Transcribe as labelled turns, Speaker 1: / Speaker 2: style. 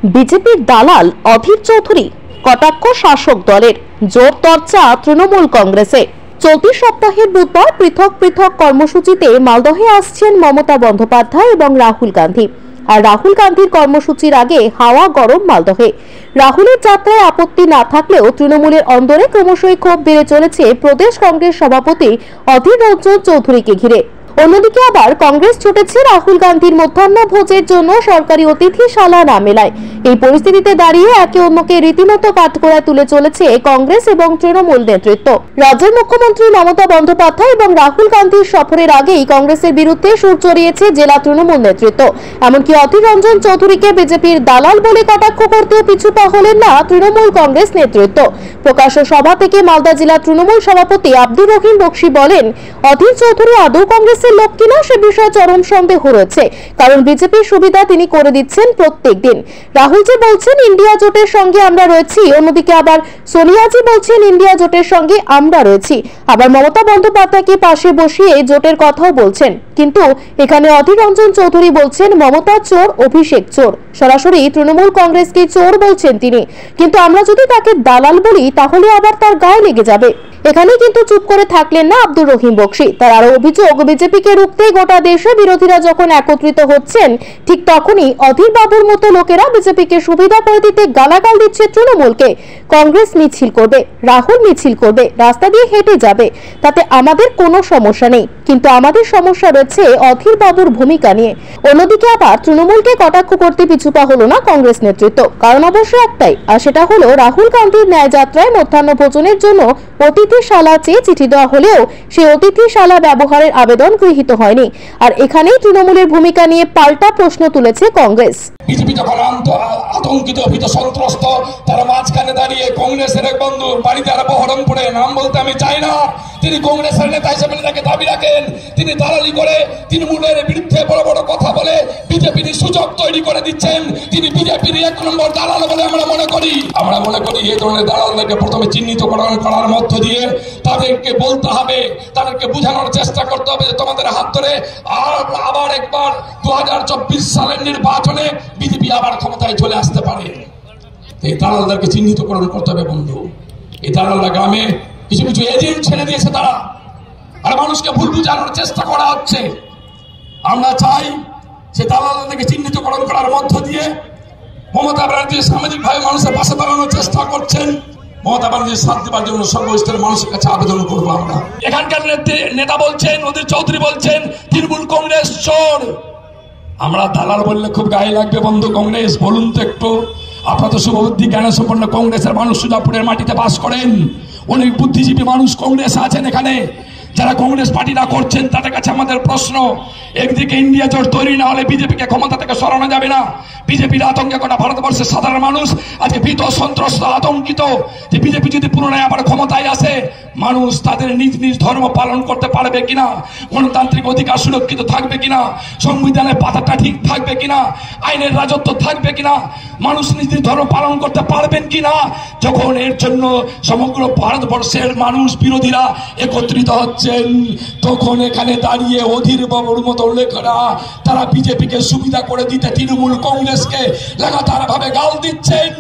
Speaker 1: বিজেপির দালাল অধীর চৌধুরী কটাক্ষ শাসক দলের, জোর চর্চা তৃণমূল কংগ্রেসে। চলতি সপ্তাহের বুধবার পৃথক পৃথক কর্মসূচিতে মালদহে আসছেন মমতা বন্দ্যোপাধ্যায় এবং রাহুল গান্ধী। আর রাহুল গান্ধীর কর্মসূচির আগে হাওয়া গরম মালদহে। রাহুলের যাত্রায় আপত্তি না থাকলেও তৃণমূলের অন্দরে ক্রমশই ক্ষোভ বেড়ে চলেছে প্রদেশ কংগ্রেস সভাপতি অধীর রঞ্জন চৌধুরীকে ঘিরে। অন্যদিকে আবার কংগ্রেস ছুটেছে রাহুল গান্ধীর মধ্যাহ্ন ভোজের জন্য সরকারি অতিথিশালা না মেলায়। এই পরিস্থিতিতে দাঁড়িয়ে একে অন্যকে রীতিমতো কাঠগড়ায় তুলে চলেছে কংগ্রেস এবং তৃণমূল নেতৃত্ব। রাজ্যের মুখ্যমন্ত্রী মমতা বন্দ্যোপাধ্যায় এবং রাহুল গান্ধীর সফরের আগেই কংগ্রেসের বিরুদ্ধে সুর চড়িয়েছে জেলা তৃণমূল নেতৃত্ব। এমনকি অধীর রঞ্জন চৌধুরীকে বিজেপির দালাল বলে কটাক্ষ করতেও পিছু পা হলেন না তৃণমূল কংগ্রেস নেতৃত্ব। প্রকাশ্য সভা থেকে মালদা জেলা তৃণমূল সভাপতি আব্দুর রহিম বক্সী বলেন, অধীর চৌধুরী আদৌ কংগ্রেসের লোক কিনা সে বিষয়ে চরম সন্দেহ রয়েছে, কারণ বিজেপির সুবিধা তিনি করে দিচ্ছেন প্রত্যেক দিন। রাহুল জি বলছেন ইন্ডিয়া জোটের সঙ্গে আমরা রয়েছি, অন্যদিকে আবার সোনিয়া জি বলছেন ইন্ডিয়া জোটের সঙ্গে আমরা রয়েছি, আবার মমতা বন্দ্যোপাধ্যায়কে পাশে বসিয়ে জোটের কথাও বলছেন। কিন্তু এখানে অধীর রঞ্জন চৌধুরী বলছেন মমতা চোর, অভিষেক চোর। সরাসরি তৃণমূল কংগ্রেসকে চোর বলছেন তিনি। কিন্তু আমরা যদি তাকে দালাল বলি তাহলে আবার তার গায়ে লেগে যাবে। এখানে কিন্তু চুপ করে থাকলেন না আব্দুর রহিম বক্সী। তার আরো অভিযোগ, বিজেপিকে রুখতে গোটা দেশে বিরোধীরা যখন একত্রিত হচ্ছেন ঠিক তখনই অধীর বাবুর মতো লোকেরা বিজেপিকে সুবিধা করে দিতে গালাগাল দিচ্ছে তৃণমূলকে। কংগ্রেস মিছিল করবে, রাহুল মিছিল করবে, রাস্তা দিয়ে হেঁটে যাবে, তাতে আমাদের কোনো সমস্যা নেই, কিন্তু আমাদের সমস্যা রয়েছে অধীর বাবুর ভূমিকা নিয়ে। অন্যদিকে আবার তৃণমূলকে কটাক্ষ করতে পিছুপা হলো না কংগ্রেস নেতৃত্ব। কারণ অবশ্য একটাই, আর সেটা হলো রাহুল গান্ধীর ন্যায় যাত্রায় মধ্যাহ্ন ভোজনের জন্য অতিথিশালা চেয়ে চিঠি দেওয়া হলেও সেই অতিথিশালা ব্যবহারের আবেদন গৃহীত হয়নি। আর এখানেই তৃণমূলের ভূমিকা নিয়ে পাল্টা প্রশ্ন তুলেছে কংগ্রেস।
Speaker 2: বিজেপি যখন আতঙ্কিত ভীত সন্ত্রস্ত, তারা মাঝখানে দাঁড়িয়ে কংগ্রেসের এক বন্ধু বাড়িতে আর বহরমপুরে, নাম বলতে আমি চাই না, তিনি কংগ্রেসের নেতা হিসেবে তাকে দাবি রাখেন। তিনি দালালি করে তৃণমূলের বিরুদ্ধে বড় বড় কথা বলে বিজেপির সুযোগ তৈরি করে দিচ্ছেন। তিনি বিজেপির এক নম্বর দালাল বলে আমরা মনে করি। এই ধরনের দালালদেরকে প্রথমে চিহ্নিত করার মধ্য দিয়ে তাদেরকে বলতে হবে, তাদেরকে বোঝানোর চেষ্টা করতে হবে যে তোমাদের হাত ধরে আবার একবার 2024 সালের নির্বাচনে বিজেপি আবার ক্ষমতায় চলে আসতে পারে। এই দালালদেরকে চিহ্নিতকরণ করতে হবে বন্ধু। এই দালালরা গ্রামে কিছু কিছু এজেন্ট ছেড়ে দিয়েছে তারা, আর মানুষকে ভুল বুঝানোর চেষ্টা করা হচ্ছে। আমরা চাই সে দালালদেরকে চিহ্নিতকরণ করার মধ্য দিয়ে মমতা ব্যানার্জি সামাজিকভাবে মানুষের পাশে দাঁড়ানোর চেষ্টা করছেন। মমতা ব্যানার্জির সাথ দেওয়ার জন্য সর্বস্তরের মানুষের কাছে আবেদন করবো আমরা। এখানকার নেতা বলছেন, অধীর চৌধুরী বলছেন তৃণমূল কংগ্রেস চোর। আমরা দালাল বললে খুব গায়ে লাগবে বন্ধু। কংগ্রেস বলুন তো একটু, আপনার তো শুভবুদ্ধি জ্ঞান সম্পন্ন কংগ্রেসের মানুষ সুজাপুরের মাটিতে বাস করেন, অনেক বুদ্ধিজীবী মানুষ কংগ্রেস আছেন এখানে। যারা কংগ্রেস পার্টিরা করছেন তাদের কাছে আমাদের প্রশ্ন, একদিকে ইন্ডিয়া জোট তৈরি না হলে বিজেপিকে ক্ষমতা থেকে সরানো যাবে না। বিজেপির আতঙ্কে গোটা ভারতবর্ষের সাধারণ মানুষ আজকে ভীত সন্ত্রস্ত আতঙ্কিত যে বিজেপি যদি পুনরায় আবার ক্ষমতায় আসে মানুষ তাদের নিজ নিজ ধর্ম পালন করতে পারবে কিনা, গণতান্ত্রিক অধিকার সুরক্ষিত থাকবে কিনা, সংবিধানের পাতাটা ঠিক থাকবে কিনা, আইনের রাজত্ব থাকবে কিনা, মানুষ নিজ নিজ ধর্ম পালন করতে পারবেন কিনা। যখন এর জন্য সমগ্র ভারতবর্ষের মানুষ বিরোধীরা একত্রিত হচ্ছেন, তখন এখানে দাঁড়িয়ে অধীর বাবুর মতো লেখরা তারা বিজেপিকে সুবিধা করে দিতে তৃণমূল কংগ্রেসকে লাগাতার ভাবে গাল দিচ্ছেন।